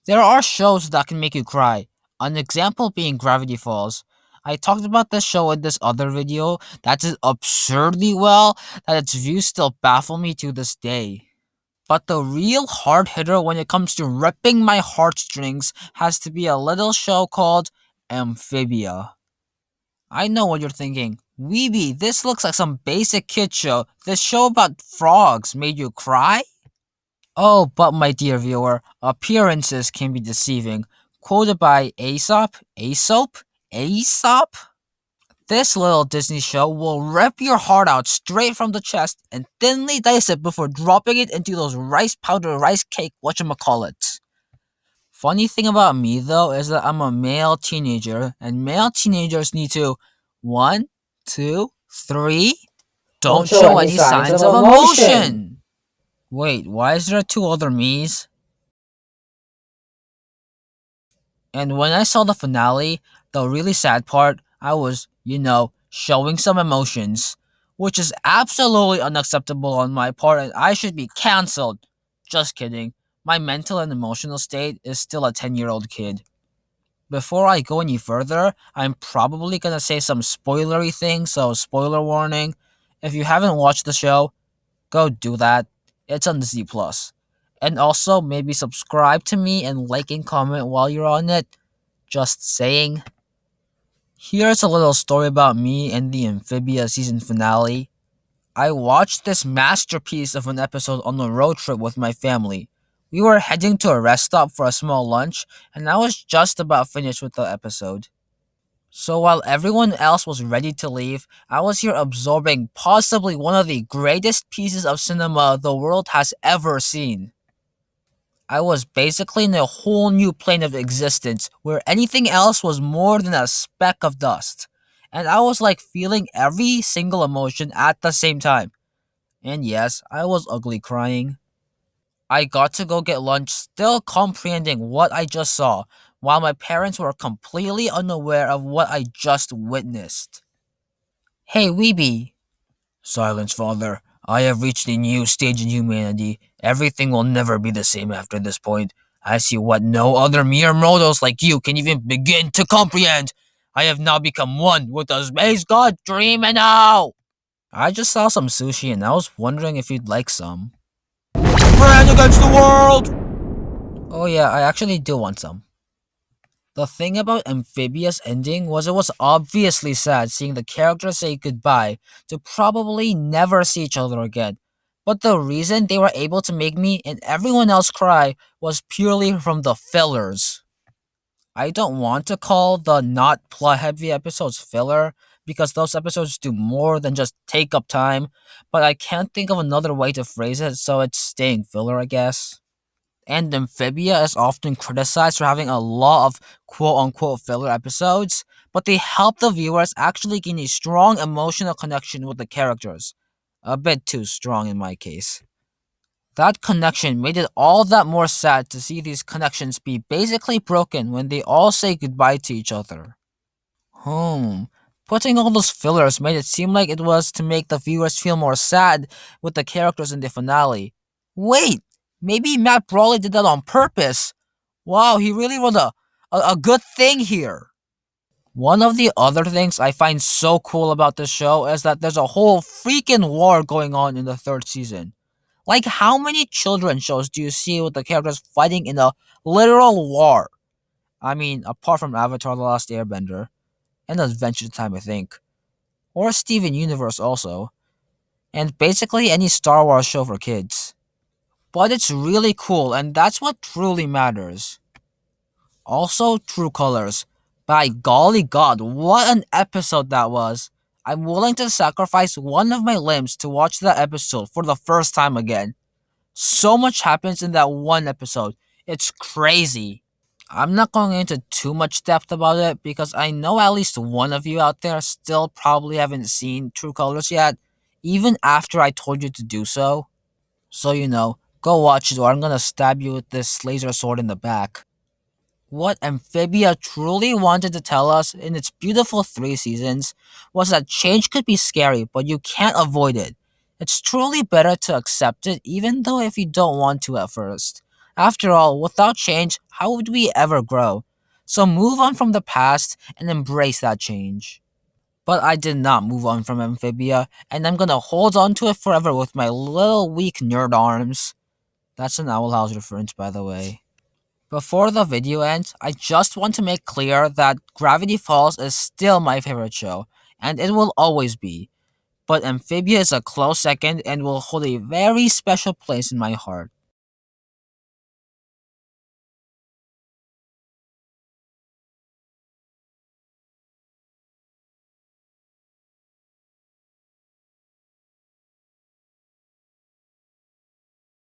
There are shows that can make you cry. An example being Gravity Falls. I talked about this show in this other video that did absurdly well that its views still baffle me to this day. But the real hard hitter when it comes to ripping my heartstrings has to be a little show called Amphibia. I know what you're thinking. Weeby, this looks like some basic kid show. This show about frogs made you cry? Oh, but my dear viewer, appearances can be deceiving. Quoted by Aesop? This little Disney show will rip your heart out straight from the chest and thinly dice it before dropping it into those rice powder rice cake whatchamacallits. Funny thing about me though is that I'm a male teenager, and male teenagers need to 1, 2, 3 Don't don't show show any any signs signs of of emotion. emotion. Wait, why is there two other me's? And when I saw the finale, the really sad part, I was, showing some emotions, which is absolutely unacceptable on my part and I should be cancelled. Just kidding. My mental and emotional state is still a 10-year-old kid. Before I go any further, I'm probably gonna say some spoilery things, so spoiler warning. If you haven't watched the show, go do that. It's on Disney Plus. And also maybe subscribe to me and like and comment while you're on it. Just saying. Here's a little story about me and the Amphibia season finale. I watched this masterpiece of an episode on a road trip with my family. We were heading to a rest stop for a small lunch, and I was just about finished with the episode. So while everyone else was ready to leave, I was here absorbing possibly one of the greatest pieces of cinema the world has ever seen. I was basically in a whole new plane of existence where anything else was more than a speck of dust. And I was like feeling every single emotion at the same time. And yes, I was ugly crying. I got to go get lunch still comprehending what I just saw, while my parents were completely unaware of what I just witnessed. Hey, Weeby. Silence, father. I have reached a new stage in humanity. Everything will never be the same after this point. I see what no other mere mortals like you can even begin to comprehend. I have now become one with the space god Dream now. I just saw some sushi and I was wondering if you'd like some. Brand against the world! Oh yeah, I actually do want some. The thing about Amphibia's ending was it was obviously sad seeing the characters say goodbye to probably never see each other again. But the reason they were able to make me and everyone else cry was purely from the fillers. I don't want to call the not plot heavy episodes filler because those episodes do more than just take up time, but I can't think of another way to phrase it, so it's staying filler, I guess. And Amphibia is often criticized for having a lot of quote unquote filler episodes, but they help the viewers actually gain a strong emotional connection with the characters. A bit too strong in my case. That connection made it all that more sad to see these connections be basically broken when they all say goodbye to each other. Hmm. Putting all those fillers made it seem like it was to make the viewers feel more sad with the characters in the finale. Wait! Maybe Matt Brawley did that on purpose. Wow, he really wrote a good thing here. One of the other things I find so cool about this show is that there's a whole freaking war going on in the third season. Like, how many children shows do you see with the characters fighting in a literal war? I mean, apart from Avatar The Last Airbender, and Adventure Time, I think. Or Steven Universe also. And basically any Star Wars show for kids. But it's really cool, and that's what truly matters. Also, True Colors. By golly god, what an episode that was! I'm willing to sacrifice one of my limbs to watch that episode for the first time again. So much happens in that one episode. It's crazy. I'm not going into too much depth about it because I know at least one of you out there still probably haven't seen True Colors yet, even after I told you to do so. So, go watch it or I'm gonna stab you with this laser sword in the back. What Amphibia truly wanted to tell us in its beautiful 3 seasons was that change could be scary, but you can't avoid it. It's truly better to accept it even though if you don't want to at first. After all, without change, how would we ever grow? So move on from the past and embrace that change. But I did not move on from Amphibia, and I'm gonna hold on to it forever with my little weak nerd arms. That's an Owl House reference, by the way. Before the video ends, I just want to make clear that Gravity Falls is still my favorite show, and it will always be. But Amphibia is a close second and will hold a very special place in my heart.